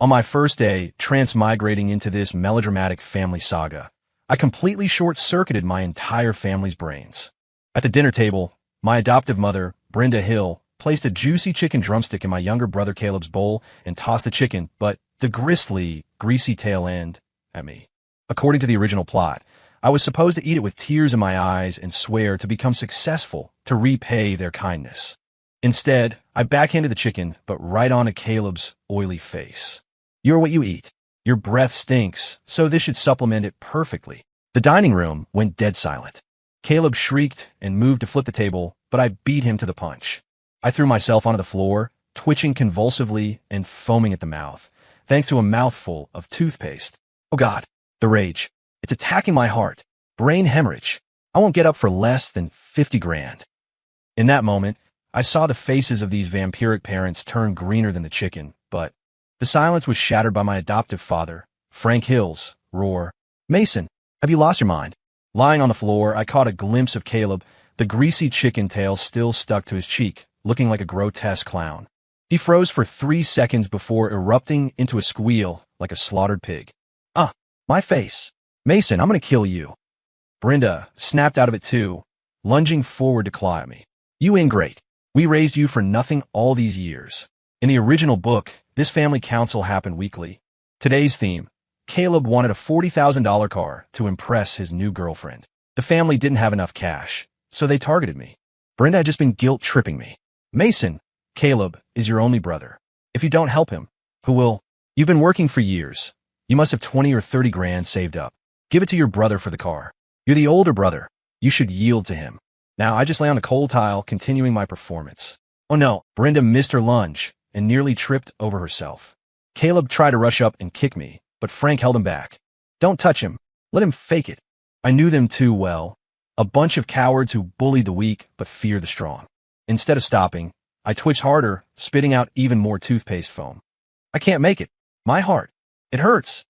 On my first day, transmigrating into this melodramatic family saga, I completely short-circuited my entire family's brains. At the dinner table, my adoptive mother, Brenda Hill, placed a juicy chicken drumstick in my younger brother Caleb's bowl and tossed the chicken, but the gristly, greasy tail end, at me. According to the original plot, I was supposed to eat it with tears in my eyes and swear to become successful to repay their kindness. Instead, I backhanded the chicken, but right onto Caleb's oily face. You're what you eat. Your breath stinks, so this should supplement it perfectly. The dining room went dead silent. Caleb shrieked and moved to flip the table, but I beat him to the punch. I threw myself onto the floor, twitching convulsively and foaming at the mouth, thanks to a mouthful of toothpaste. Oh God, the rage. It's attacking my heart. Brain hemorrhage. I won't get up for less than 50 grand. In that moment, I saw the faces of these vampiric parents turn greener than the chicken, but the silence was shattered by my adoptive father, Frank Hill's roar. Mason, have you lost your mind? Lying on the floor, I caught a glimpse of Caleb, the greasy chicken tail still stuck to his cheek, looking like a grotesque clown. He froze for 3 seconds before erupting into a squeal like a slaughtered pig. My face. Mason, I'm gonna kill you. Brenda snapped out of it too, lunging forward to claw at me. You ingrate. We raised you for nothing all these years. In the original book, this family council happened weekly. Today's theme, Caleb wanted a $40,000 car to impress his new girlfriend. The family didn't have enough cash, so they targeted me. Brenda had just been guilt-tripping me. Mason, Caleb is your only brother. If you don't help him, who will? You've been working for years. You must have 20 or 30 grand saved up. Give it to your brother for the car. You're the older brother. You should yield to him. Now, I just lay on the cold tile, continuing my performance. Oh no, Brenda missed her lunge and nearly tripped over herself. Caleb tried to rush up and kick me, but Frank held him back. Don't touch him. Let him fake it. I knew them too well. A bunch of cowards who bullied the weak but fear the strong. Instead of stopping, I twitched harder, spitting out even more toothpaste foam. I can't make it. My heart. It hurts.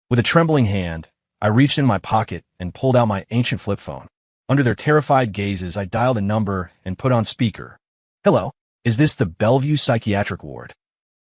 With a trembling hand, I reached in my pocket and pulled out my ancient flip phone. Under their terrified gazes, I dialed a number and put on speaker. Hello, is this the Bellevue Psychiatric Ward?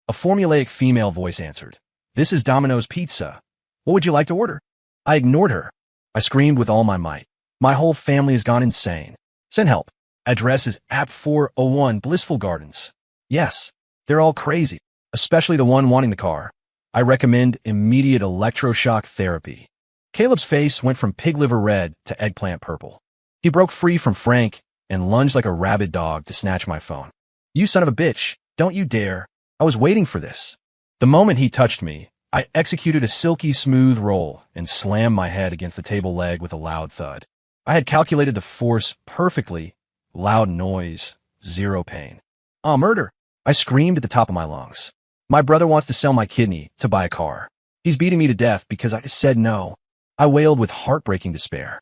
A formulaic female voice answered. This is Domino's Pizza. What would you like to order? I ignored her. I screamed with all my might. My whole family has gone insane. Send help. Address is App 401 Blissful Gardens. Yes, they're all crazy, especially the one wanting the car. I recommend immediate electroshock therapy. Caleb's face went from pig liver red to eggplant purple. He broke free from Frank and lunged like a rabid dog to snatch my phone. You son of a bitch, don't you dare. I was waiting for this. The moment he touched me, I executed a silky smooth roll and slammed my head against the table leg with a loud thud. I had calculated the force perfectly. Loud noise, zero pain. Murder! I screamed at the top of my lungs. My brother wants to sell my kidney to buy a car. He's beating me to death because I said no. I wailed with heartbreaking despair.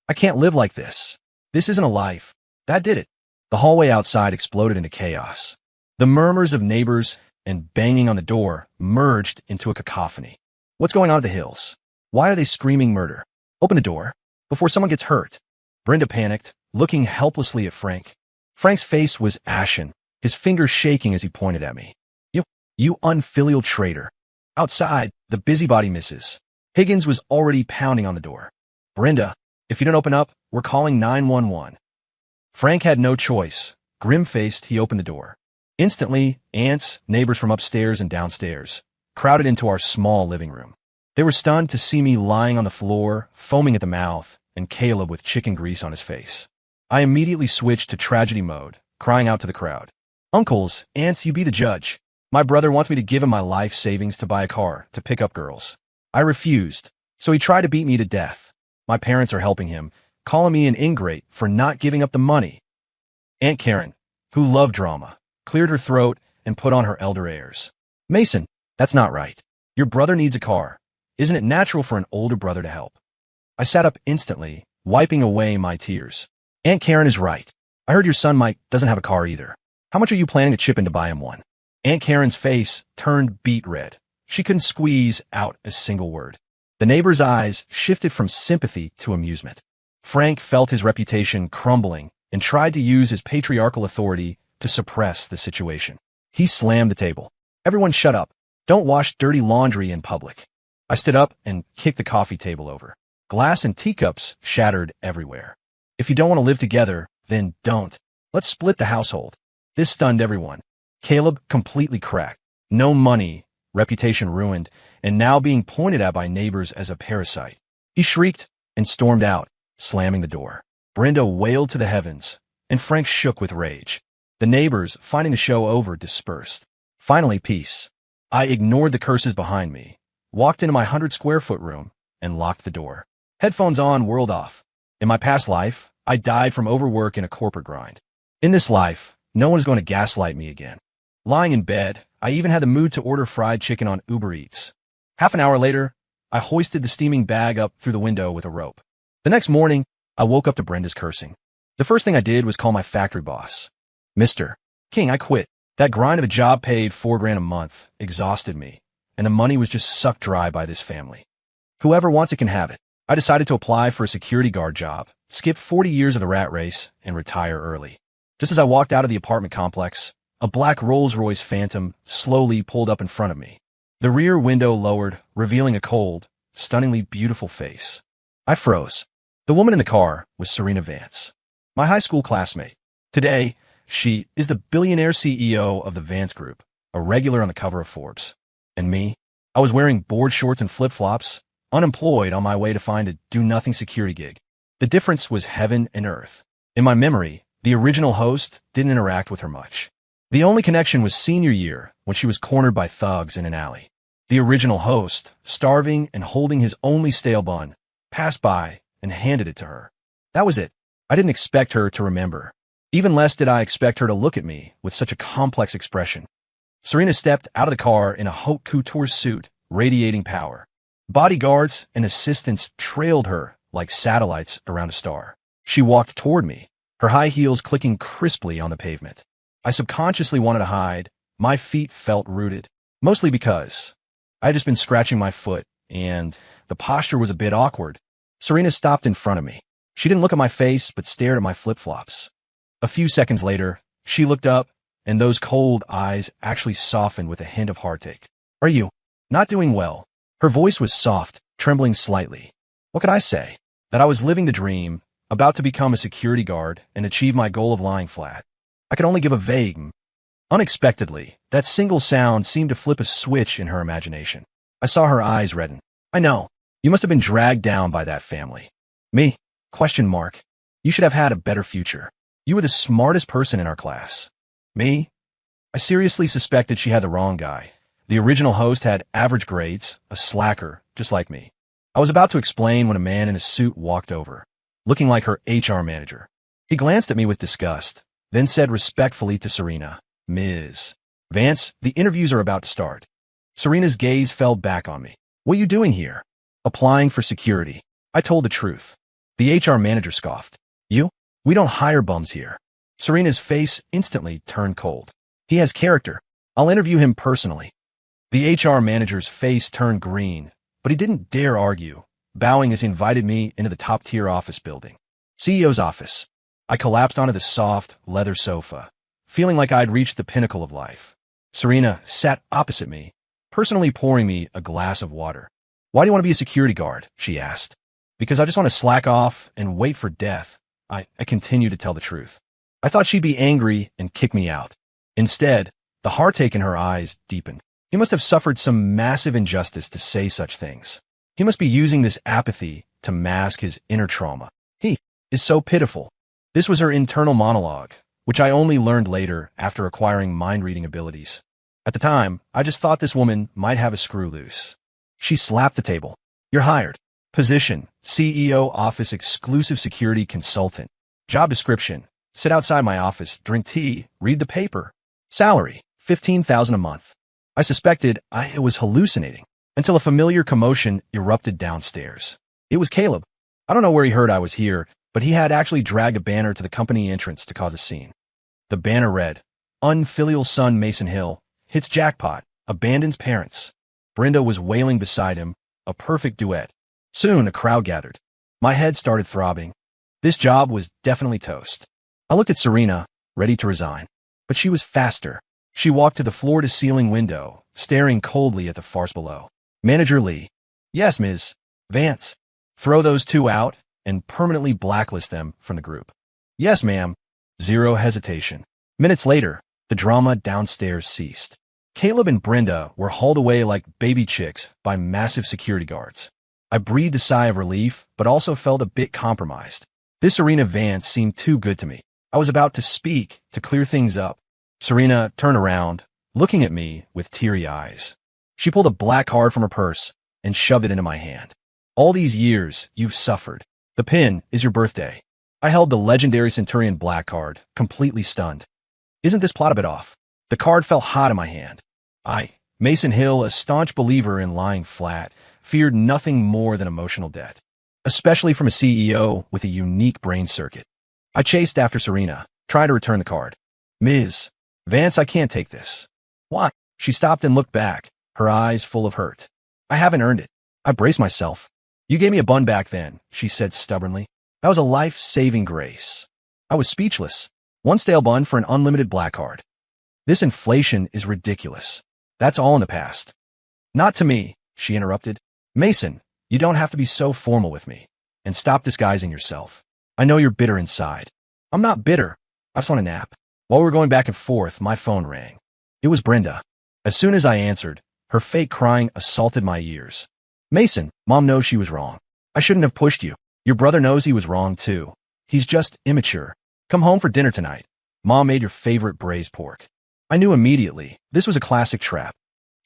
I can't live like this. This isn't a life. That did it. The hallway outside exploded into chaos. The murmurs of neighbors and banging on the door merged into a cacophony. What's going on at the Hills? Why are they screaming murder? Open the door before someone gets hurt. Brenda panicked, looking helplessly at Frank. Frank's face was ashen, his fingers shaking as he pointed at me. You unfilial traitor. Outside, the busybody misses. Higgins was already pounding on the door. Brenda, if you don't open up, we're calling 911. Frank had no choice. Grim-faced, he opened the door. Instantly, aunts, neighbors from upstairs and downstairs, crowded into our small living room. They were stunned to see me lying on the floor, foaming at the mouth, and Caleb with chicken grease on his face. I immediately switched to tragedy mode, crying out to the crowd. Uncles, aunts, you be the judge. My brother wants me to give him my life savings to buy a car, to pick up girls. I refused, so he tried to beat me to death. My parents are helping him, calling me an ingrate for not giving up the money. Aunt Karen, who loved drama, cleared her throat and put on her elder airs. Mason, that's not right. Your brother needs a car. Isn't it natural for an older brother to help? I sat up instantly, wiping away my tears. Aunt Karen is right. I heard your son Mike doesn't have a car either. How much are you planning to chip in to buy him one? Aunt Karen's face turned beet red. She couldn't squeeze out a single word. The neighbor's eyes shifted from sympathy to amusement. Frank felt his reputation crumbling and tried to use his patriarchal authority to suppress the situation. He slammed the table. Everyone shut up. Don't wash dirty laundry in public. I stood up and kicked the coffee table over. Glass and teacups shattered everywhere. If you don't want to live together, then don't. Let's split the household. This stunned everyone. Caleb completely cracked. No money, reputation ruined, and now being pointed at by neighbors as a parasite. He shrieked and stormed out, slamming the door. Brenda wailed to the heavens, and Frank shook with rage. The neighbors, finding the show over, dispersed. Finally, peace. I ignored the curses behind me, walked into my 100-square-foot room, and locked the door. Headphones on, whirled off. In my past life, I died from overwork in a corporate grind. In this life, no one is going to gaslight me again. Lying in bed, I even had the mood to order fried chicken on Uber Eats. Half an hour later, I hoisted the steaming bag up through the window with a rope. The next morning, I woke up to Brenda's cursing. The first thing I did was call my factory boss. Mr. King, I quit. That grind of a job paid $4,000 a month exhausted me, and the money was just sucked dry by this family. Whoever wants it can have it. I decided to apply for a security guard job, skip 40 years of the rat race, and retire early. Just as I walked out of the apartment complex, a black Rolls-Royce Phantom slowly pulled up in front of me. The rear window lowered, revealing a cold, stunningly beautiful face. I froze. The woman in the car was Serena Vance, my high school classmate. Today, she is the billionaire CEO of the Vance Group, a regular on the cover of Forbes. And me? I was wearing board shorts and flip-flops, unemployed on my way to find a do-nothing security gig. The difference was heaven and earth. In my memory, the original host didn't interact with her much. The only connection was senior year, when she was cornered by thugs in an alley. The original host, starving and holding his only stale bun, passed by and handed it to her. That was it. I didn't expect her to remember. Even less did I expect her to look at me with such a complex expression. Serena stepped out of the car in a haute couture suit, radiating power. Bodyguards and assistants trailed her like satellites around a star. She walked toward me, her high heels clicking crisply on the pavement. I subconsciously wanted to hide. My feet felt rooted, mostly because I had just been scratching my foot, and the posture was a bit awkward. Serena stopped in front of me. She didn't look at my face, but stared at my flip-flops. A few seconds later, she looked up, and those cold eyes actually softened with a hint of heartache. Are you not doing well? Her voice was soft, trembling slightly. What could I say? That I was living the dream, about to become a security guard and achieve my goal of lying flat. I could only give a vague Unexpectedly, that single sound seemed to flip a switch in her imagination. I saw her eyes redden. I know. You must have been dragged down by that family. Me? Question mark. You should have had a better future. You were the smartest person in our class. Me? I seriously suspected she had the wrong guy. The original host had average grades, a slacker, just like me. I was about to explain when a man in a suit walked over, looking like her HR manager. He glanced at me with disgust, then said respectfully to Serena, Ms. Vance, the interviews are about to start. Serena's gaze fell back on me. What are you doing here? Applying for security. I told the truth. The HR manager scoffed. You? We don't hire bums here. Serena's face instantly turned cold. He has character. I'll interview him personally. The HR manager's face turned green, but he didn't dare argue, bowing as he invited me into the top-tier office building. CEO's office. I collapsed onto the soft, leather sofa, feeling like I'd reached the pinnacle of life. Serena sat opposite me, personally pouring me a glass of water. Why do you want to be a security guard? She asked. Because I just want to slack off and wait for death. I continued to tell the truth. I thought she'd be angry and kick me out. Instead, the heartache in her eyes deepened. He must have suffered some massive injustice to say such things. He must be using this apathy to mask his inner trauma. He is so pitiful. This was her internal monologue, which I only learned later after acquiring mind-reading abilities. At the time, I just thought this woman might have a screw loose. She slapped the table. You're hired. Position, CEO office exclusive security consultant. Job description, sit outside my office, drink tea, read the paper. Salary, $15,000 a month. I suspected I was hallucinating until a familiar commotion erupted downstairs. It was Caleb. I don't know where he heard I was here, but he had actually dragged a banner to the company entrance to cause a scene. The banner read, Unfilial son Mason Hill, hits jackpot, abandons parents. Brenda was wailing beside him, a perfect duet. Soon a crowd gathered. My head started throbbing. This job was definitely toast. I looked at Serena, ready to resign. But she was faster. She walked to the floor-to-ceiling window, staring coldly at the farce below. Manager Lee. Yes, Ms. Vance. Throw those two out and permanently blacklist them from the group. Yes, ma'am. Zero hesitation. Minutes later, the drama downstairs ceased. Caleb and Brenda were hauled away like baby chicks by massive security guards. I breathed a sigh of relief, but also felt a bit compromised. This Serena Vance seemed too good to me. I was about to speak to clear things up. Serena turned around, looking at me with teary eyes. She pulled a black card from her purse and shoved it into my hand. All these years, you've suffered. The pin is your birthday. I held the legendary Centurion black card, completely stunned. Isn't this plot a bit off? The card felt hot in my hand. Mason Hill, a staunch believer in lying flat, feared nothing more than emotional debt, especially from a CEO with a unique brain circuit. I chased after Serena, trying to return the card. Ms. Vance, I can't take this. Why? She stopped and looked back, her eyes full of hurt. I haven't earned it. I braced myself. You gave me a bun back then, she said stubbornly. That was a life-saving grace. I was speechless. One stale bun for an unlimited black card. This inflation is ridiculous. That's all in the past. Not to me, she interrupted. Mason, you don't have to be so formal with me. And stop disguising yourself. I know you're bitter inside. I'm not bitter. I just want a nap. While we were going back and forth, my phone rang. It was Brenda. As soon as I answered, her fake crying assaulted my ears. Mason, Mom knows she was wrong. I shouldn't have pushed you. Your brother knows he was wrong too. He's just immature. Come home for dinner tonight. Mom made your favorite braised pork. I knew immediately this was a classic trap.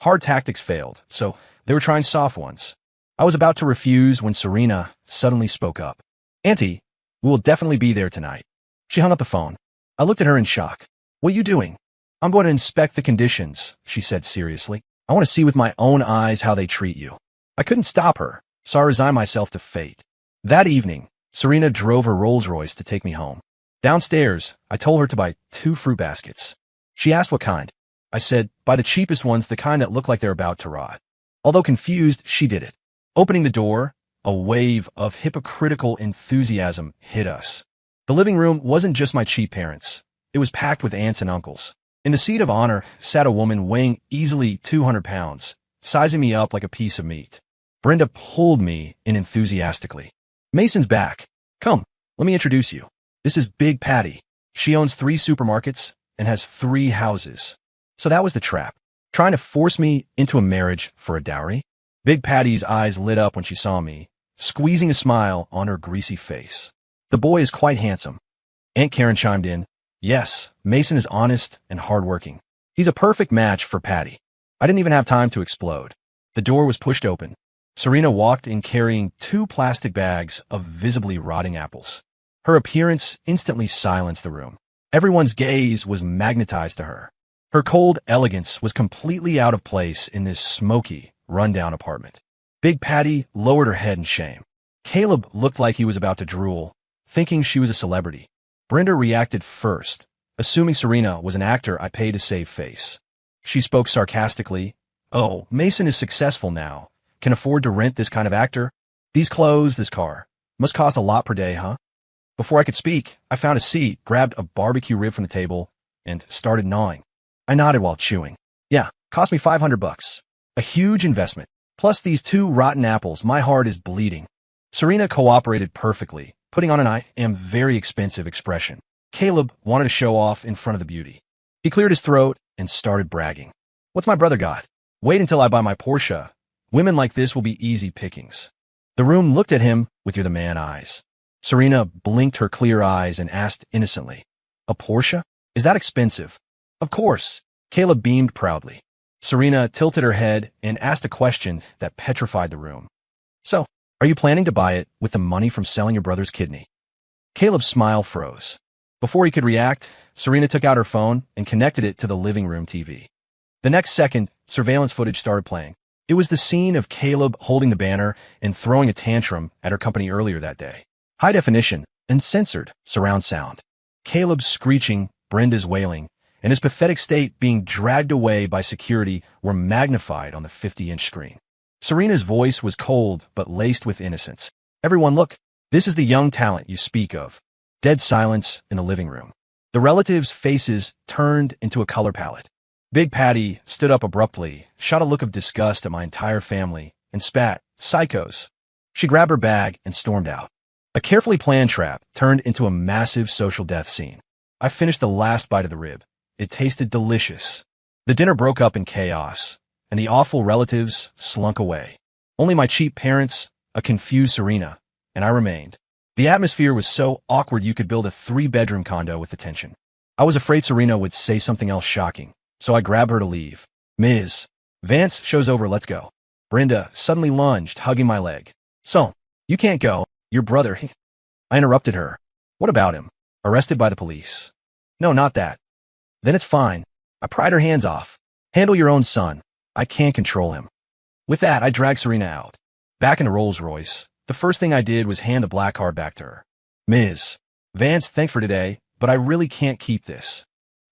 Hard tactics failed, so they were trying soft ones. I was about to refuse when Serena suddenly spoke up. Auntie, we will definitely be there tonight. She hung up the phone. I looked at her in shock. What are you doing? I'm going to inspect the conditions, she said seriously. I want to see with my own eyes how they treat you. I couldn't stop her, so I resigned myself to fate. That evening, Serena drove her Rolls-Royce to take me home. Downstairs, I told her to buy 2 fruit baskets. She asked what kind. I said, buy the cheapest ones, the kind that look like they're about to rot. Although confused, she did it. Opening the door, a wave of hypocritical enthusiasm hit us. The living room wasn't just my cheap parents. It was packed with aunts and uncles. In the seat of honor sat a woman weighing easily 200 pounds, sizing me up like a piece of meat. Brenda pulled me in enthusiastically. Mason's back. Come, let me introduce you. This is Big Patty. She owns 3 supermarkets and has 3 houses. So that was the trap. Trying to force me into a marriage for a dowry? Big Patty's eyes lit up when she saw me, squeezing a smile on her greasy face. The boy is quite handsome. Aunt Karen chimed in. Yes, Mason is honest and hardworking. He's a perfect match for Patty. I didn't even have time to explode. The door was pushed open. Serena walked in carrying 2 plastic bags of visibly rotting apples. Her appearance instantly silenced the room. Everyone's gaze was magnetized to her. Her cold elegance was completely out of place in this smoky, run-down apartment. Big Patty lowered her head in shame. Caleb looked like he was about to drool, thinking she was a celebrity. Brenda reacted first, assuming Serena was an actor I paid to save face. She spoke sarcastically. Oh, Mason is successful now. Can afford to rent this kind of actor? These clothes, this car. Must cost a lot per day, huh? Before I could speak, I found a seat, grabbed a barbecue rib from the table, and started gnawing. I nodded while chewing. Yeah, cost me $500. A huge investment. Plus these 2 rotten apples, my heart is bleeding. Serena cooperated perfectly, putting on an I am very expensive expression. Caleb wanted to show off in front of the beauty. He cleared his throat and started bragging. What's my brother got? Wait until I buy my Porsche. Women like this will be easy pickings. The room looked at him with you're the man eyes. Serena blinked her clear eyes and asked innocently, a Porsche? Is that expensive? Of course. Caleb beamed proudly. Serena tilted her head and asked a question that petrified the room. So, are you planning to buy it with the money from selling your brother's kidney? Caleb's smile froze. Before he could react, Serena took out her phone and connected it to the living room TV. The next second, surveillance footage started playing. It was the scene of Caleb holding the banner and throwing a tantrum at her company earlier that day. High definition, uncensored surround sound. Caleb's screeching, Brenda's wailing, and his pathetic state being dragged away by security were magnified on the 50-inch screen. Serena's voice was cold but laced with innocence. Everyone look, this is the young talent you speak of. Dead silence in the living room. The relatives' faces turned into a color palette. Big Patty stood up abruptly, shot a look of disgust at my entire family, and spat, "Psychos." She grabbed her bag and stormed out. A carefully planned trap turned into a massive social death scene. I finished the last bite of the rib. It tasted delicious. The dinner broke up in chaos, and the awful relatives slunk away. Only my cheap parents, a confused Serena, and I remained. The atmosphere was so awkward you could build a 3-bedroom condo with the tension. I was afraid Serena would say something else shocking, so I grabbed her to leave. "Ms. Vance, show's over, let's go." Brenda suddenly lunged, hugging my leg. "So, you can't go. Your brother, I interrupted her. "What about him? Arrested by the police?" "No, not that." "Then it's fine." I pried her hands off. "Handle your own son. I can't control him." With that, I dragged Serena out. Back in the Rolls Royce, the first thing I did was hand the black card back to her. "Ms. Vance, thanks for today, but I really can't keep this."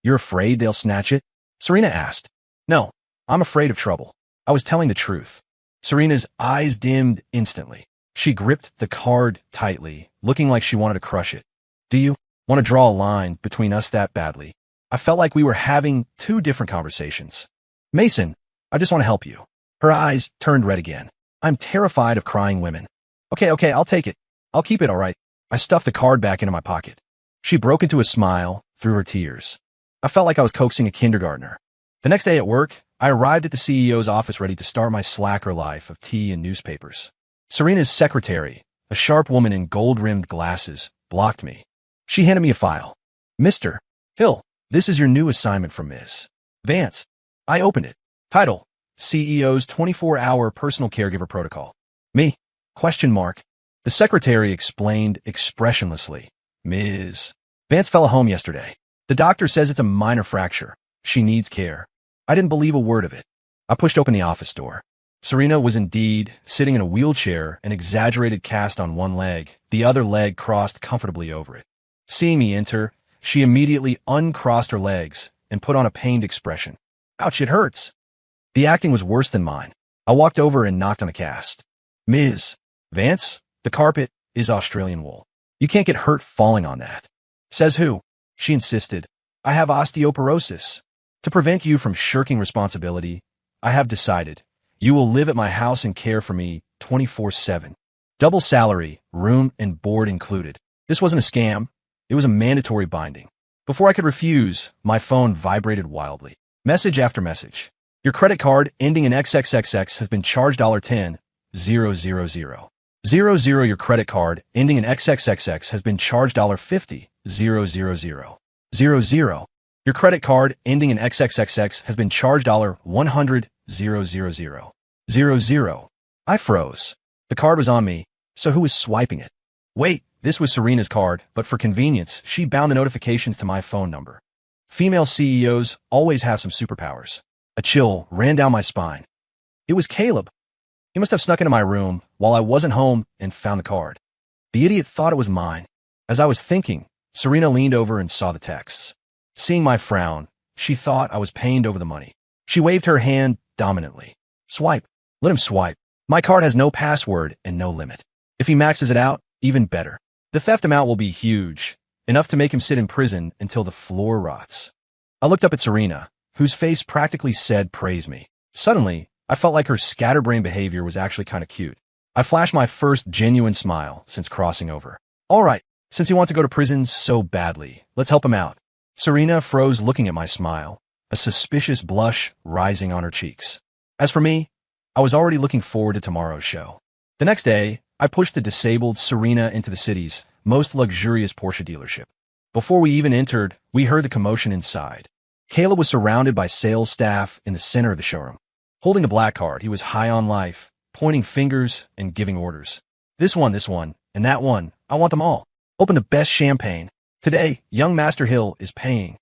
"You're afraid they'll snatch it?" Serena asked. "No, I'm afraid of trouble." I was telling the truth. Serena's eyes dimmed instantly. She gripped the card tightly, looking like she wanted to crush it. "Do you want to draw a line between us that badly?" I felt like we were having 2 different conversations. "Mason, I just want to help you." Her eyes turned red again. "I'm terrified of crying women." Okay, I'll take it. I'll keep it, all right." I stuffed the card back into my pocket. She broke into a smile through her tears. I felt like I was coaxing a kindergartner. The next day at work, I arrived at the CEO's office ready to start my slacker life of tea and newspapers. Serena's secretary, a sharp woman in gold-rimmed glasses, blocked me. She handed me a file. "Mr. Hill, this is your new assignment from Ms. Vance." I opened it. Title: CEO's 24-hour personal caregiver protocol. "Me?" ? The secretary explained expressionlessly. "Ms. Vance fell home yesterday. The doctor says it's a minor fracture. She needs care." I didn't believe a word of it. I pushed open the office door. Serena was indeed sitting in a wheelchair, an exaggerated cast on one leg, the other leg crossed comfortably over it. Seeing me enter, she immediately uncrossed her legs and put on a pained expression. "Ouch, it hurts." The acting was worse than mine. I walked over and knocked on the cast. "Ms. Vance, the carpet is Australian wool. You can't get hurt falling on that." "Says who?" She insisted. "I have osteoporosis. To prevent you from shirking responsibility, I have decided you will live at my house and care for me 24/7. Double salary, room and board included." This wasn't a scam. It was a mandatory binding. Before I could refuse, my phone vibrated wildly. Message after message. "Your credit card ending in XXXX has been charged $10,000. Your credit card ending in XXXX has been charged $50,000. Your credit card ending in XXXX has been charged $100,000. I froze. The card was on me, so who was swiping it? Wait, this was Serena's card, but for convenience, she bound the notifications to my phone number. Female CEOs always have some superpowers. A chill ran down my spine. It was Caleb. He must have snuck into my room while I wasn't home and found the card. The idiot thought it was mine. As I was thinking, Serena leaned over and saw the texts. Seeing my frown, she thought I was pained over the money. She waved her hand dominantly. "Swipe. Let him swipe. My card has no password and no limit. If he maxes it out, even better. The theft amount will be huge, enough to make him sit in prison until the floor rots." I looked up at Serena, whose face practically said praise me. Suddenly, I felt like her scatterbrained behavior was actually kind of cute. I flashed my first genuine smile since crossing over. "All right, since he wants to go to prison so badly, let's help him out." Serena froze looking at my smile, a suspicious blush rising on her cheeks. As for me, I was already looking forward to tomorrow's show. The next day, I pushed the disabled Serena into the city's most luxurious Porsche dealership. Before we even entered, we heard the commotion inside. Caleb was surrounded by sales staff in the center of the showroom. Holding the black card, he was high on life, pointing fingers and giving orders. This one, and that one. I want them all. Open the best champagne. Today, young Master Hill is paying."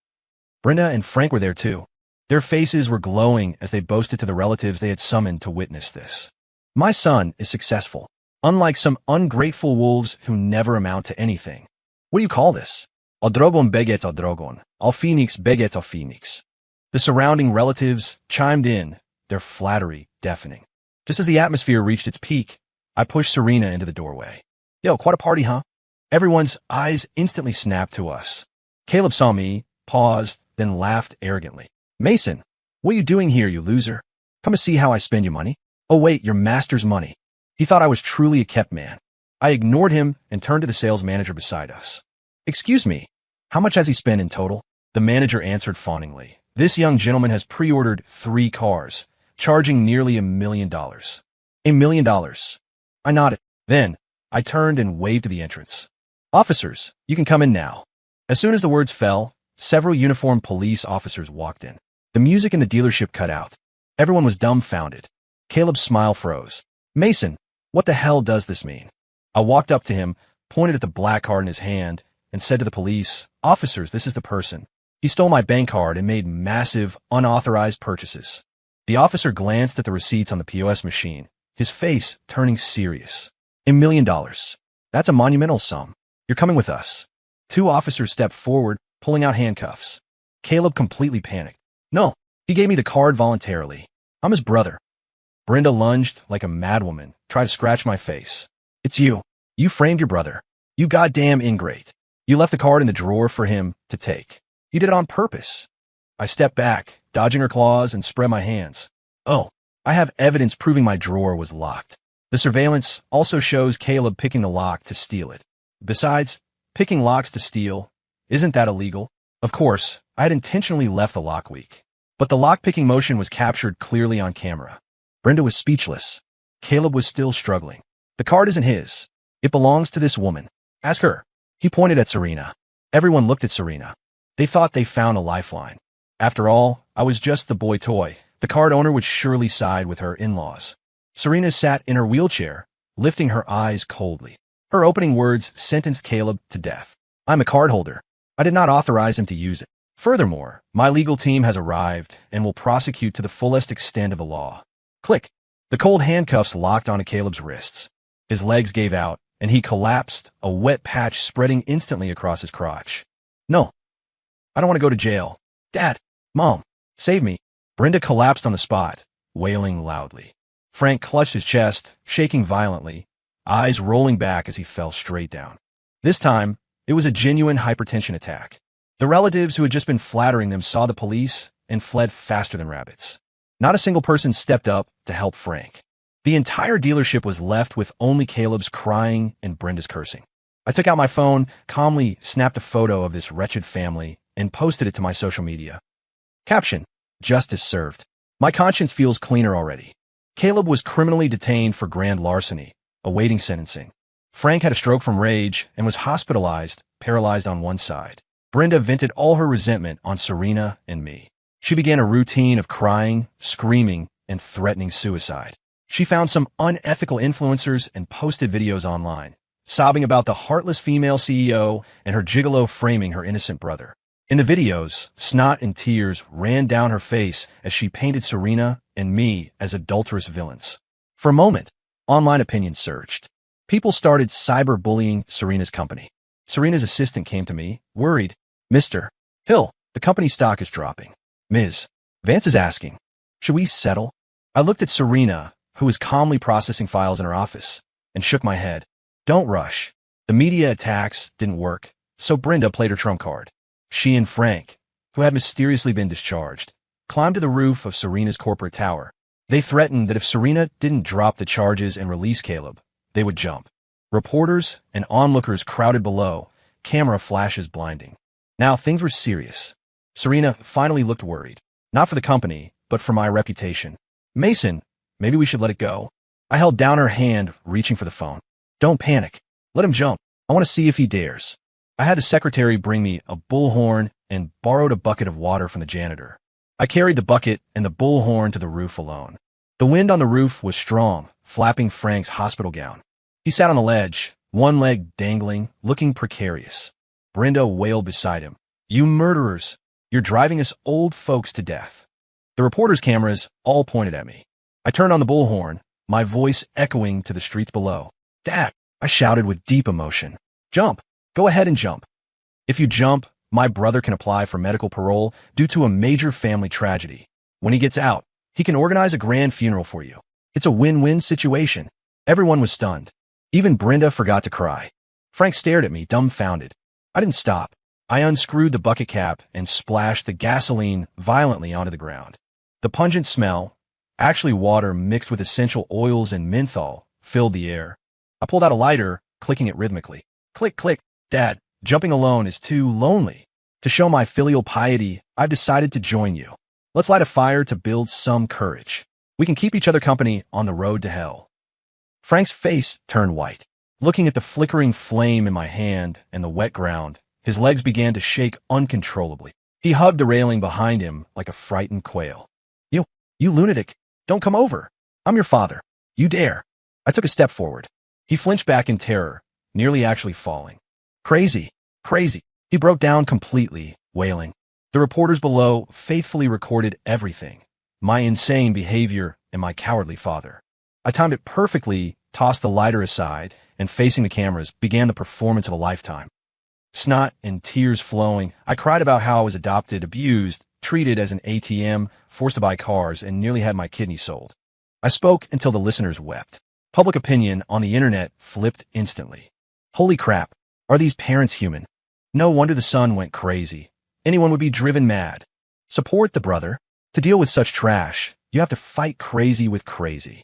Brenda and Frank were there too. Their faces were glowing as they boasted to the relatives they had summoned to witness this. "My son is successful, unlike some ungrateful wolves who never amount to anything. What do you call this? Al drogon beget al drogon, al phoenix beget al phoenix." The surrounding relatives chimed in, their flattery deafening. Just as the atmosphere reached its peak, I pushed Serena into the doorway. "Yo, quite a party, huh?" Everyone's eyes instantly snapped to us. Caleb saw me, paused, then laughed arrogantly. "Mason, What are you doing here, you loser? Come to see how I spend your money? Oh wait, your master's money. He thought I was truly a kept man. I ignored him and turned to the sales manager beside us. Excuse me, how much has he spent in total? The manager answered fawningly. This young gentleman has pre-ordered 3 cars, charging nearly $1 million. $1 million. I nodded. Then, I turned and waved to the entrance. Officers, you can come in now. As soon as the words fell, several uniformed police officers walked in. The music in the dealership cut out. Everyone was dumbfounded. Caleb's smile froze. Mason, what the hell does this mean? I walked up to him, pointed at the black card in his hand, and said to the police, Officers, this is the person. He stole my bank card and made massive, unauthorized purchases. The officer glanced at the receipts on the POS machine, his face turning serious. $1 million. That's a monumental sum. You're coming with us. 2 officers stepped forward, pulling out handcuffs. Caleb completely panicked. No, he gave me the card voluntarily. I'm his brother. Brenda lunged like a madwoman, tried to scratch my face. It's you. You framed your brother. You goddamn ingrate. You left the card in the drawer for him to take. You did it on purpose. I stepped back, dodging her claws, and spread my hands. Oh, I have evidence proving my drawer was locked. The surveillance also shows Caleb picking the lock to steal it. Besides, picking locks to steal, isn't that illegal? Of course, I had intentionally left the lock weak. But the lock-picking motion was captured clearly on camera. Brenda was speechless. Caleb was still struggling. The card isn't his. It belongs to this woman. Ask her. He pointed at Serena. Everyone looked at Serena. They thought they found a lifeline. After all, I was just the boy toy. The card owner would surely side with her in-laws. Serena sat in her wheelchair, lifting her eyes coldly. Her opening words sentenced Caleb to death. I'm a card holder. I did not authorize him to use it. Furthermore, my legal team has arrived and will prosecute to the fullest extent of the law. Click. The cold handcuffs locked onto Caleb's wrists. His legs gave out, and he collapsed, a wet patch spreading instantly across his crotch. No. I don't want to go to jail. Dad, Mom, save me. Brenda collapsed on the spot, wailing loudly. Frank clutched his chest, shaking violently, eyes rolling back as he fell straight down. This time, it was a genuine hypertension attack. The relatives who had just been flattering them saw the police and fled faster than rabbits. Not a single person stepped up to help Frank. The entire dealership was left with only Caleb's crying and Brenda's cursing. I took out my phone, calmly snapped a photo of this wretched family, and posted it to my social media. Caption: Justice served. My conscience feels cleaner already. Caleb was criminally detained for grand larceny, awaiting sentencing. Frank had a stroke from rage and was hospitalized, paralyzed on one side. Brenda vented all her resentment on Serena and me. She began a routine of crying, screaming, and threatening suicide. She found some unethical influencers and posted videos online, sobbing about the heartless female CEO and her gigolo framing her innocent brother. In the videos, snot and tears ran down her face as she painted Serena and me as adulterous villains. For a moment, online opinion surged. People started cyberbullying Serena's company. Serena's assistant came to me, worried. Mr. Hill, the company stock is dropping. Ms. Vance is asking, should we settle? I looked at Serena, who was calmly processing files in her office, and shook my head. Don't rush. The media attacks didn't work, so Brenda played her trump card. She and Frank, who had mysteriously been discharged, climbed to the roof of Serena's corporate tower. They threatened that if Serena didn't drop the charges and release Caleb, they would jump. Reporters and onlookers crowded below, camera flashes blinding. Now things were serious. Serena finally looked worried. Not for the company, but for my reputation. Mason, maybe we should let it go. I held down her hand, reaching for the phone. Don't panic. Let him jump. I want to see if he dares. I had the secretary bring me a bullhorn and borrowed a bucket of water from the janitor. I carried the bucket and the bullhorn to the roof alone. The wind on the roof was strong, flapping Frank's hospital gown. He sat on the ledge, one leg dangling, looking precarious. Brenda wailed beside him. You murderers! You're driving us old folks to death. The reporters' cameras all pointed at me. I turned on the bullhorn, my voice echoing to the streets below. Dad! I shouted with deep emotion. Jump! Go ahead and jump. If you jump, my brother can apply for medical parole due to a major family tragedy. When he gets out, he can organize a grand funeral for you. It's a win-win situation. Everyone was stunned. Even Brenda forgot to cry. Frank stared at me, dumbfounded. I didn't stop. I unscrewed the bucket cap and splashed the gasoline violently onto the ground. The pungent smell, actually water mixed with essential oils and menthol, filled the air. I pulled out a lighter, clicking it rhythmically. Click, click. Dad, jumping alone is too lonely. To show my filial piety, I've decided to join you. Let's light a fire to build some courage. We can keep each other company on the road to hell. Frank's face turned white. Looking at the flickering flame in my hand and the wet ground, his legs began to shake uncontrollably. He hugged the railing behind him like a frightened quail. You lunatic. Don't come over. I'm your father. You dare. I took a step forward. He flinched back in terror, nearly actually falling. Crazy. Crazy. He broke down completely, wailing. The reporters below faithfully recorded everything. My insane behavior and my cowardly father. I timed it perfectly, tossed the lighter aside, and facing the cameras, began the performance of a lifetime. Snot and tears flowing, I cried about how I was adopted, abused, treated as an ATM, forced to buy cars, and nearly had my kidney sold. I spoke until the listeners wept. Public opinion on the internet flipped instantly. Holy crap, are these parents human? No wonder the son went crazy. Anyone would be driven mad. Support the brother. To deal with such trash, you have to fight crazy with crazy.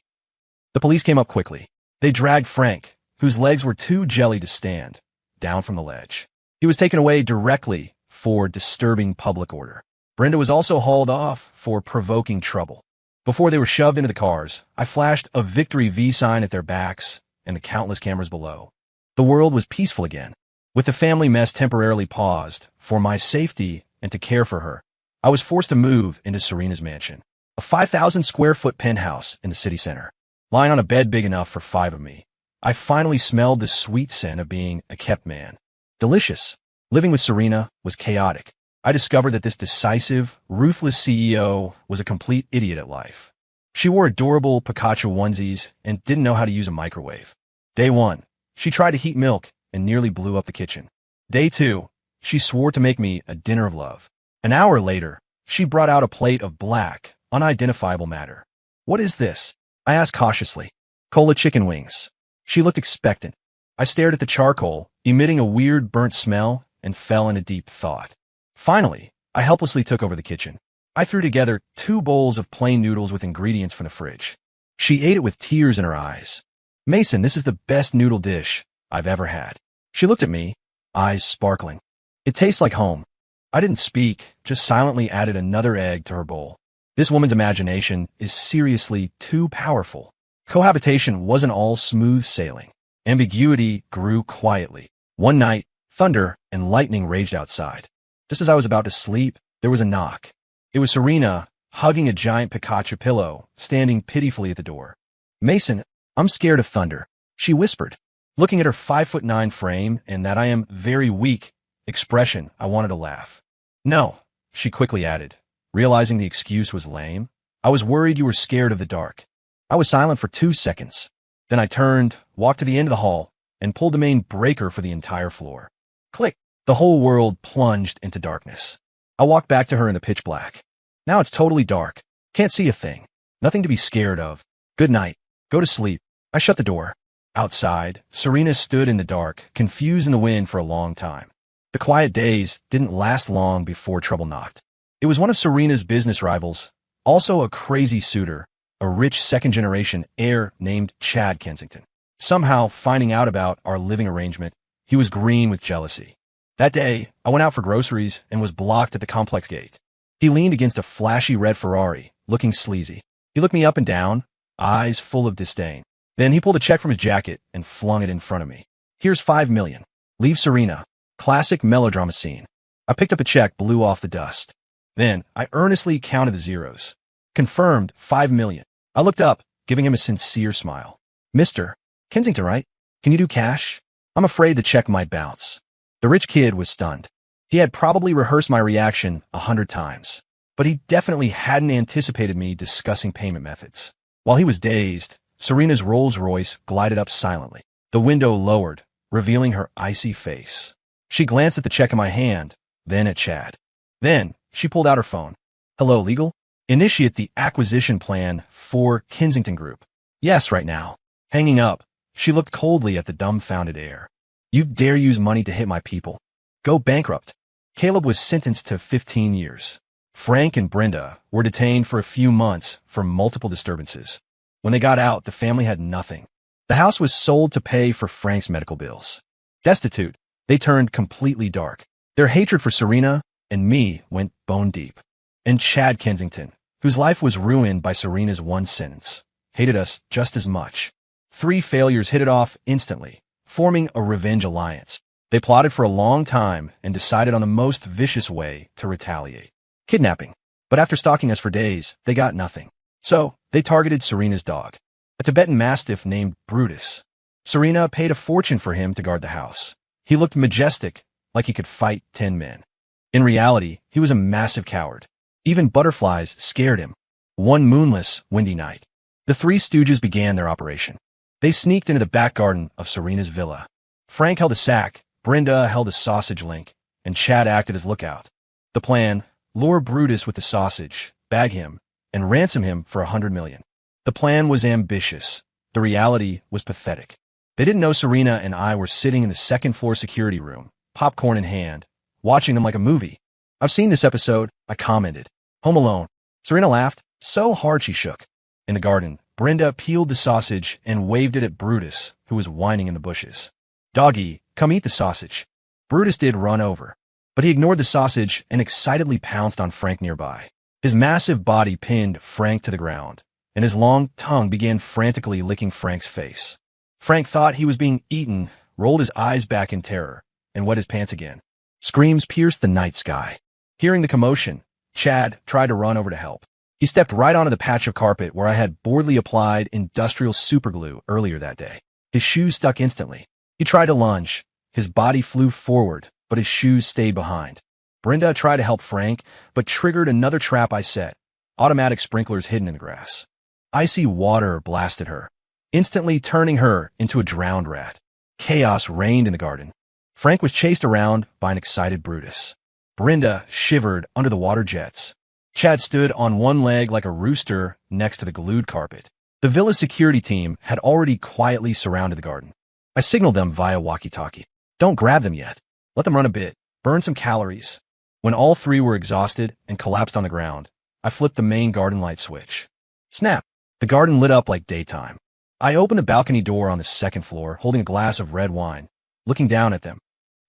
The police came up quickly. They dragged Frank, whose legs were too jelly to stand, down from the ledge. He was taken away directly for disturbing public order. Brenda was also hauled off for provoking trouble. Before they were shoved into the cars, I flashed a victory V sign at their backs and the countless cameras below. The world was peaceful again. With the family mess temporarily paused, for my safety and to care for her, I was forced to move into Serena's mansion, a 5,000-square-foot penthouse in the city center. Lying on a bed big enough for 5 of me, I finally smelled the sweet scent of being a kept man. Delicious. Living with Serena was chaotic. I discovered that this decisive, ruthless CEO was a complete idiot at life. She wore adorable Pikachu onesies and didn't know how to use a microwave. Day 1, she tried to heat milk and nearly blew up the kitchen. Day 2, she swore to make me a dinner of love. An hour later, she brought out a plate of black, unidentifiable matter. What is this? I asked cautiously. Cola chicken wings. She looked expectant. I stared at the charcoal, emitting a weird burnt smell, and fell into deep thought. Finally, I helplessly took over the kitchen. I threw together 2 bowls of plain noodles with ingredients from the fridge. She ate it with tears in her eyes. Mason, this is the best noodle dish I've ever had. She looked at me, eyes sparkling. It tastes like home. I didn't speak, just silently added another egg to her bowl. This woman's imagination is seriously too powerful. Cohabitation wasn't all smooth sailing. Ambiguity grew quietly. One night, thunder and lightning raged outside. Just as I was about to sleep, there was a knock. It was Serena, hugging a giant Pikachu pillow, standing pitifully at the door. Mason, I'm scared of thunder, she whispered. Looking at her 5'9" frame and that I am very weak expression, I wanted to laugh. No, she quickly added, realizing the excuse was lame. I was worried you were scared of the dark. I was silent for 2 seconds. Then I turned, walked to the end of the hall, and pulled the main breaker for the entire floor. Click! The whole world plunged into darkness. I walked back to her in the pitch black. Now it's totally dark. Can't see a thing. Nothing to be scared of. Good night. Go to sleep. I shut the door. Outside, Serena stood in the dark, confused in the wind for a long time. The quiet days didn't last long before trouble knocked. It was one of Serena's business rivals, also a crazy suitor, a rich second-generation heir named Chad Kensington. Somehow, finding out about our living arrangement, he was green with jealousy. That day, I went out for groceries and was blocked at the complex gate. He leaned against a flashy red Ferrari, looking sleazy. He looked me up and down, eyes full of disdain. Then he pulled a check from his jacket and flung it in front of me. Here's $5 million. Leave Serena. Classic melodrama scene. I picked up a check, blew off the dust. Then I earnestly counted the zeros. Confirmed $5 million. I looked up, giving him a sincere smile. Mr. Kensington, right? Can you do cash? I'm afraid the check might bounce. The rich kid was stunned. He had probably rehearsed my reaction 100 times, but he definitely hadn't anticipated me discussing payment methods. While he was dazed, Serena's Rolls-Royce glided up silently. The window lowered, revealing her icy face. She glanced at the check in my hand, then at Chad. Then she pulled out her phone. Hello, legal? Initiate the acquisition plan for Kensington Group. Yes, right now. Hanging up, she looked coldly at the dumbfounded heir. You dare use money to hit my people. Go bankrupt. Caleb was sentenced to 15 years. Frank and Brenda were detained for a few months for multiple disturbances. When they got out, the family had nothing. The house was sold to pay for Frank's medical bills. Destitute, they turned completely dark. Their hatred for Serena and me went bone deep. And Chad Kensington, whose life was ruined by Serena's one sentence, hated us just as much. 3 failures hit it off instantly, forming a revenge alliance. They plotted for a long time and decided on the most vicious way to retaliate. Kidnapping. But after stalking us for days, they got nothing. So, they targeted Serena's dog, a Tibetan Mastiff named Brutus. Serena paid a fortune for him to guard the house. He looked majestic, like he could fight 10 men. In reality, he was a massive coward. Even butterflies scared him. One moonless, windy night, the 3 Stooges began their operation. They sneaked into the back garden of Serena's villa. Frank held a sack, Brenda held a sausage link, and Chad acted as lookout. The plan: lure Brutus with the sausage, bag him, and ransom him for $100 million. The plan was ambitious. The reality was pathetic. They didn't know Serena and I were sitting in the second-floor security room, popcorn in hand, watching them like a movie. "I've seen this episode," I commented. "Home Alone." Serena laughed, so hard she shook. In the garden, Brenda peeled the sausage and waved it at Brutus, who was whining in the bushes. "Doggy, come eat the sausage." Brutus did run over, but he ignored the sausage and excitedly pounced on Frank nearby. His massive body pinned Frank to the ground, and his long tongue began frantically licking Frank's face. Frank thought he was being eaten, rolled his eyes back in terror, and wet his pants again. Screams pierced the night sky. Hearing the commotion, Chad tried to run over to help. He stepped right onto the patch of carpet where I had boldly applied industrial superglue earlier that day. His shoes stuck instantly. He tried to lunge. His body flew forward, but his shoes stayed behind. Brenda tried to help Frank, but triggered another trap I set. Automatic sprinklers hidden in the grass. Icy water blasted her, instantly turning her into a drowned rat. Chaos reigned in the garden. Frank was chased around by an excited Brutus. Brenda shivered under the water jets. Chad stood on one leg like a rooster next to the glued carpet. The villa's security team had already quietly surrounded the garden. I signaled them via walkie-talkie. "Don't grab them yet. Let them run a bit. Burn some calories." When all 3 were exhausted and collapsed on the ground, I flipped the main garden light switch. Snap! The garden lit up like daytime. I opened the balcony door on the second floor, holding a glass of red wine, looking down at them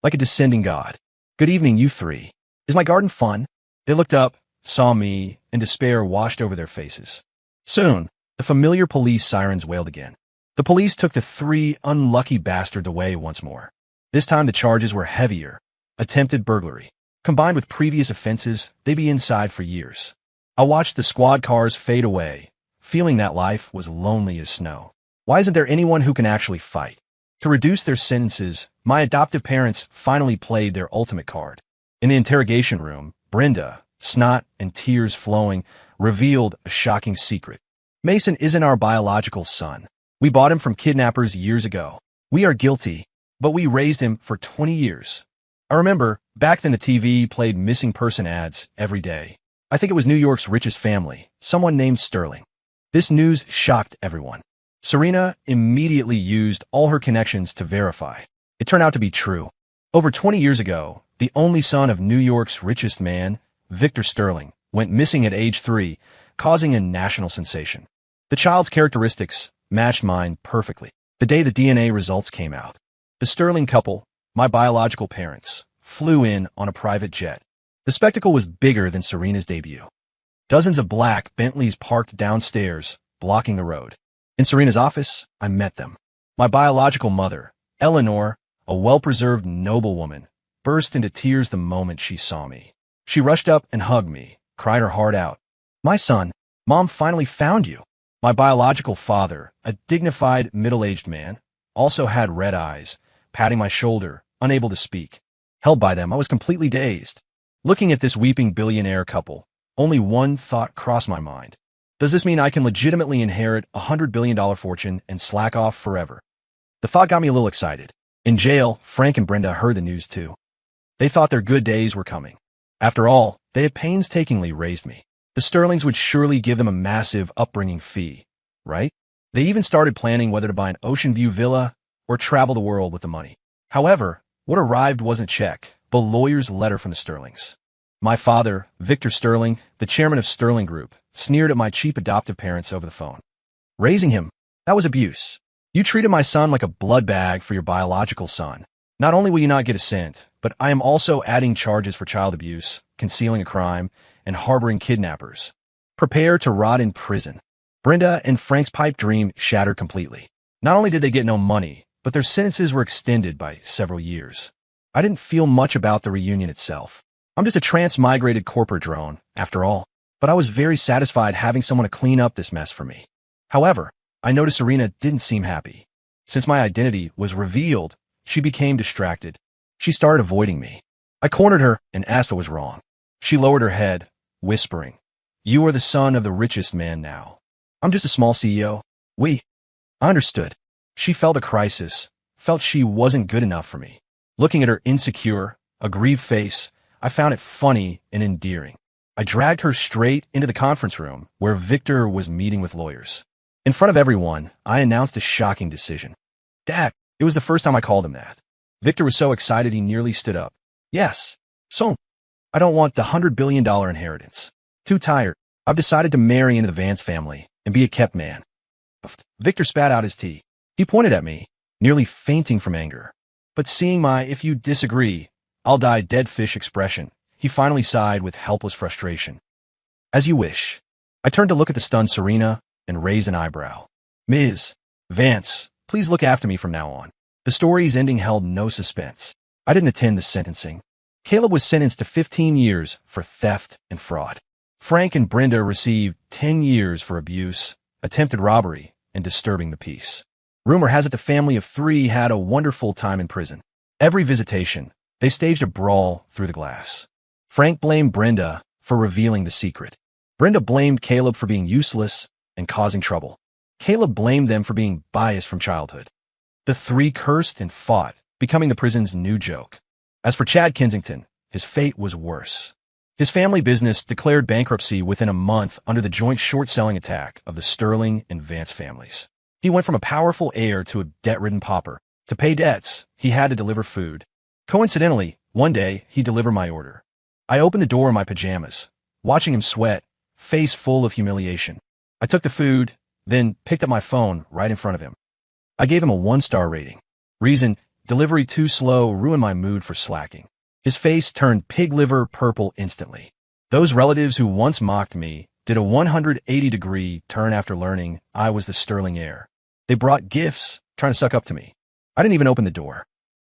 like a descending god. "Good evening, you 3. Is my garden fun?" They looked up, saw me, and despair washed over their faces. Soon, the familiar police sirens wailed again. The police took the 3 unlucky bastards away once more. This time the charges were heavier. Attempted burglary. Combined with previous offenses, they'd be inside for years. I watched the squad cars fade away, feeling that life was lonely as snow. Why isn't there anyone who can actually fight? To reduce their sentences, my adoptive parents finally played their ultimate card. In the interrogation room, Brenda, snot and tears flowing, revealed a shocking secret. "Mason isn't our biological son. We bought him from kidnappers years ago. We are guilty, but we raised him for 20 years. I remember, back then the TV played missing person ads every day. I think it was New York's richest family, someone named Sterling. This news shocked everyone. Serena immediately used all her connections to verify. It turned out to be true. Over 20 years ago, the only son of New York's richest man, Victor Sterling, went missing at age 3, causing a national sensation. The child's characteristics matched mine perfectly. The day the DNA results came out, the Sterling couple, my biological parents, flew in on a private jet. The spectacle was bigger than Serena's debut. Dozens of black Bentleys parked downstairs, blocking the road. In Serena's office, I met them. My biological mother, Eleanor, a well-preserved noblewoman, burst into tears the moment she saw me. She rushed up and hugged me, cried her heart out. "My son, Mom finally found you." My biological father, a dignified middle-aged man, also had red eyes, patting my shoulder, unable to speak. Held by them, I was completely dazed. Looking at this weeping billionaire couple, only one thought crossed my mind. Does this mean I can legitimately inherit a $100 billion fortune and slack off forever? The thought got me a little excited. In jail, Frank and Brenda heard the news too. They thought their good days were coming. After all, they had painstakingly raised me. The Sterlings would surely give them a massive upbringing fee, right? They even started planning whether to buy an Ocean View villa or travel the world with the money. However, what arrived wasn't a check, but a lawyer's letter from the Sterlings. My father, Victor Sterling, the chairman of Sterling Group, sneered at my cheap adoptive parents over the phone. Raising him, that was abuse. You treated my son like a blood bag for your biological son. Not only will you not get a cent, but I am also adding charges for child abuse, concealing a crime, and harboring kidnappers. Prepare to rot in prison. Brenda and Frank's pipe dream shattered completely. Not only did they get no money, but their sentences were extended by several years. I didn't feel much about the reunion itself. I'm just a transmigrated corporate drone, after all. But I was very satisfied having someone to clean up this mess for me. However, I noticed Serena didn't seem happy. Since my identity was revealed, she became distracted. She started avoiding me. I cornered her and asked what was wrong. She lowered her head, whispering, "You are the son of the richest man now." "I'm just a small CEO. I understood. She felt a crisis, felt she wasn't good enough for me. Looking at her insecure, aggrieved face, I found it funny and endearing. I dragged her straight into the conference room where Victor was meeting with lawyers. In front of everyone, I announced a shocking decision. Dad, it was the first time I called him that. Victor was so excited he nearly stood up. Yes, so I don't want the $100 billion inheritance. Too tired. I've decided to marry into the Vance family and be a kept man. Victor spat out his tea. He pointed at me, nearly fainting from anger. But seeing my "if you disagree, I'll die dead fish" expression, he finally sighed with helpless frustration. "As you wish." I turned to look at the stunned Serena and raised an eyebrow. "Ms. Vance, please look after me from now on." The story's ending held no suspense. I didn't attend the sentencing. Caleb was sentenced to 15 years for theft and fraud. Frank and Brenda received 10 years for abuse, attempted robbery, and disturbing the peace. Rumor has it the family of 3 had a wonderful time in prison. Every visitation, they staged a brawl through the glass. Frank blamed Brenda for revealing the secret. Brenda blamed Caleb for being useless and causing trouble. Caleb blamed them for being biased from childhood. The 3 cursed and fought, becoming the prison's new joke. As for Chad Kensington, his fate was worse. His family business declared bankruptcy within a month under the joint short-selling attack of the Sterling and Vance families. He went from a powerful heir to a debt-ridden pauper. To pay debts, he had to deliver food. Coincidentally, one day, he delivered my order. I opened the door in my pajamas, watching him sweat, face full of humiliation. I took the food, then picked up my phone right in front of him. I gave him a 1-star rating. Reason: delivery too slow ruined my mood for slacking. His face turned pig liver purple instantly. Those relatives who once mocked me did a 180-degree turn after learning I was the Sterling heir. They brought gifts, trying to suck up to me. I didn't even open the door.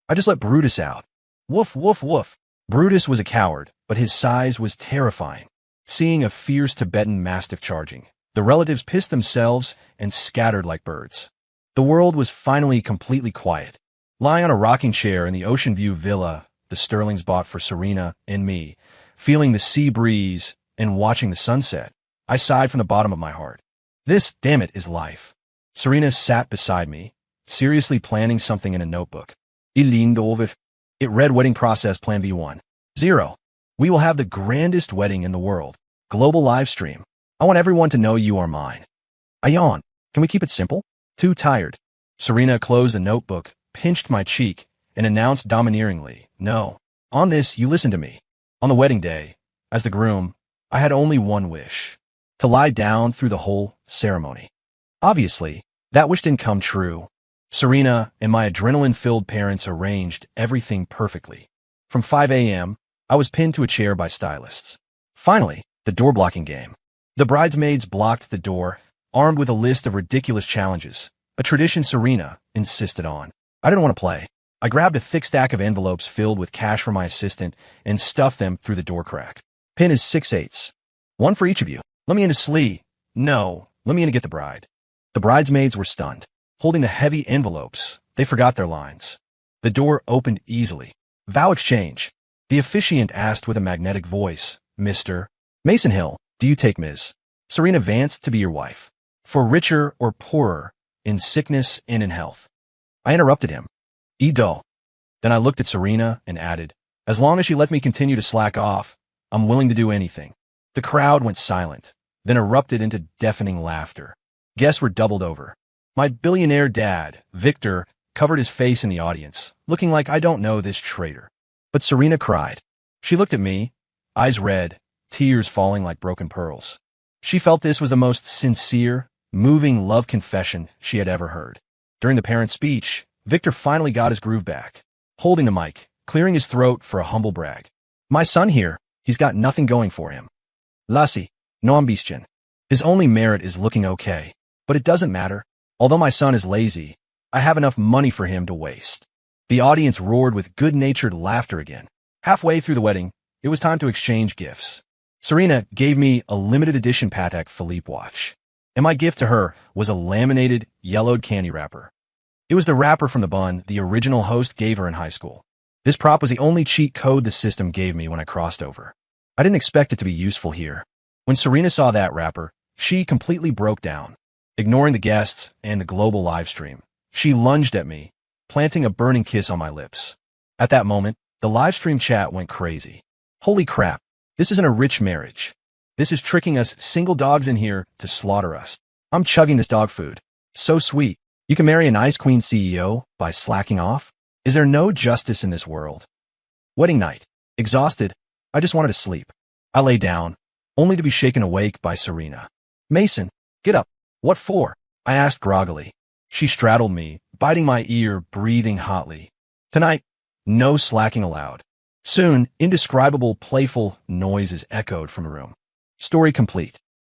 I just let Brutus out. Woof, woof, woof. Brutus was a coward, but his size was terrifying. Seeing a fierce Tibetan mastiff charging, the relatives pissed themselves and scattered like birds. The world was finally completely quiet. Lying on a rocking chair in the Ocean View villa the Sterlings bought for Serena and me, feeling the sea breeze and watching the sunset, I sighed from the bottom of my heart. This, damn it, is life. Serena sat beside me, seriously planning something in a notebook. It read Wedding Process Plan V1. 0. We will have the grandest wedding in the world. Global live stream. I want everyone to know you are mine. I yawned. Can we keep it simple? Too tired. Serena closed the notebook, pinched my cheek, and announced domineeringly, "No. On this, you listen to me." On the wedding day, as the groom, I had only one wish: to lie down through the whole ceremony. Obviously, that wish didn't come true. Serena and my adrenaline-filled parents arranged everything perfectly. From 5 a.m., I was pinned to a chair by stylists. Finally, the door-blocking game. The bridesmaids blocked the door, armed with a list of ridiculous challenges, a tradition Serena insisted on. I didn't want to play. I grabbed a thick stack of envelopes filled with cash from my assistant and stuffed them through the door crack. Pin is 6/8. One for each of you. Let me in to Slee. No, let me in to get the bride. The bridesmaids were stunned. Holding the heavy envelopes, they forgot their lines. The door opened easily. Vow exchange. The officiant asked with a magnetic voice, "Mr. Mason Hill, do you take Ms. Serena Vance to be your wife? For richer or poorer, in sickness and in health?" I interrupted him. "Edo." Then I looked at Serena and added, "As long as she lets me continue to slack off, I'm willing to do anything." The crowd went silent, then erupted into deafening laughter. Guests were doubled over. My billionaire dad, Victor, covered his face in the audience, looking like I don't know this traitor. But Serena cried. She looked at me, eyes red, tears falling like broken pearls. She felt this was the most sincere, moving love confession she had ever heard. During the parent speech, Victor finally got his groove back, holding the mic, clearing his throat for a humble brag. My son here, he's got nothing going for him. Lassie, no ambition. His only merit is looking okay. But it doesn't matter. Although my son is lazy, I have enough money for him to waste. The audience roared with good-natured laughter again. Halfway through the wedding, it was time to exchange gifts. Serena gave me a limited edition Patek Philippe watch, and my gift to her was a laminated, yellowed candy wrapper. It was the wrapper from the bun the original host gave her in high school. This prop was the only cheat code the system gave me when I crossed over. I didn't expect it to be useful here. When Serena saw that wrapper, she completely broke down. Ignoring the guests and the global live stream, she lunged at me, planting a burning kiss on my lips. At that moment, the live stream chat went crazy. Holy crap, this isn't a rich marriage. This is tricking us single dogs in here to slaughter us. I'm chugging this dog food. So sweet. You can marry an Ice Queen CEO by slacking off? Is there no justice in this world? Wedding night. Exhausted, I just wanted to sleep. I lay down, only to be shaken awake by Serena. Mason, get up. What for? I asked groggily. She straddled me, biting my ear, breathing hotly. Tonight, no slacking allowed. Soon, indescribable, playful noises echoed from the room. Story complete.